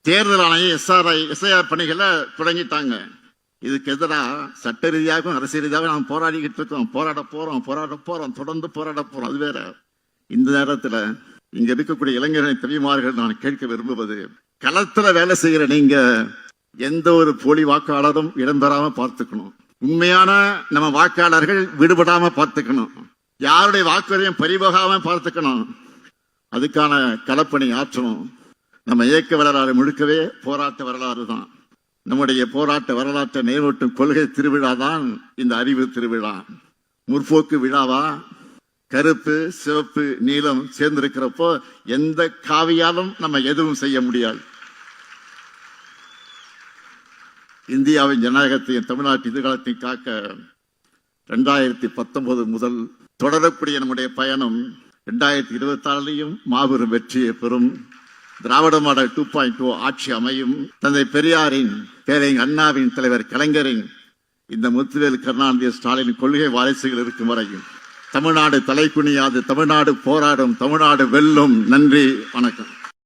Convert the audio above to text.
தேர்தல் ஆணையம் எஸ்ஐஆர் பணிகளை தொடங்கிட்டாங்க. இதுக்கு எதிராக சட்ட ரீதியாகவும் அரசியல் ரீதியாகவும் நாம் போராடிக்கிட்டு இருக்கோம். போராட போறோம், தொடர்ந்து போராட போறோம். அது வேற. இந்த நேரத்தில் இங்க இருக்கக்கூடிய இளைஞர்களின் தவிமார்கள் நான் கேட்க விரும்புவது, களத்துல வேலை செய்கிற நீங்க எந்த ஒரு போலி வாக்காளரும் இடம்பெறாம பார்த்துக்கணும். உண்மையான நம்ம வாக்காளர்கள் விடுபடாம பார்த்துக்கணும். யாருடைய வாக்குறையும் பறிபோகாம பார்த்துக்கணும். அதுக்கான களப்பணி ஆற்றணும். நம்ம இயக்க வரலாறு முழுக்கவே போராட்ட வரலாறு தான். நம்முடைய போராட்ட வரலாற்றை நினைவூட்டும் கொள்கை திருவிழா தான் இந்த அறிவு திருவிழா. முற்போக்கு விழாவா? கருப்பு, சிவப்பு, நீலம் சேர்ந்திருக்கிறப்போ எந்த காவியாலும் நம்ம எதுவும் செய்ய முடியாது. இந்தியாவின் ஜனநாயகத்தையும் தமிழ்நாட்டு எதிர்காலத்தையும் காக்க 2019 முதல் தொடரக்கூடிய நம்முடைய பயணம் 2026 மாபெரும் வெற்றியை பெறும். திராவிட மாடல் 2.0 ஆட்சி அமையும். தந்தை பெரியாரின், பேரறிஞர் அண்ணாவின், தலைவர் கலைஞரின், இந்த முத்துவேல் கருணாநிதி ஸ்டாலின் கொள்கை வாரிசுகள் இருக்கும் வரையும் தமிழ்நாடு தலைக்குனியாது. தமிழ்நாடு போராடும். தமிழ்நாடு வெல்லும். நன்றி, வணக்கம்.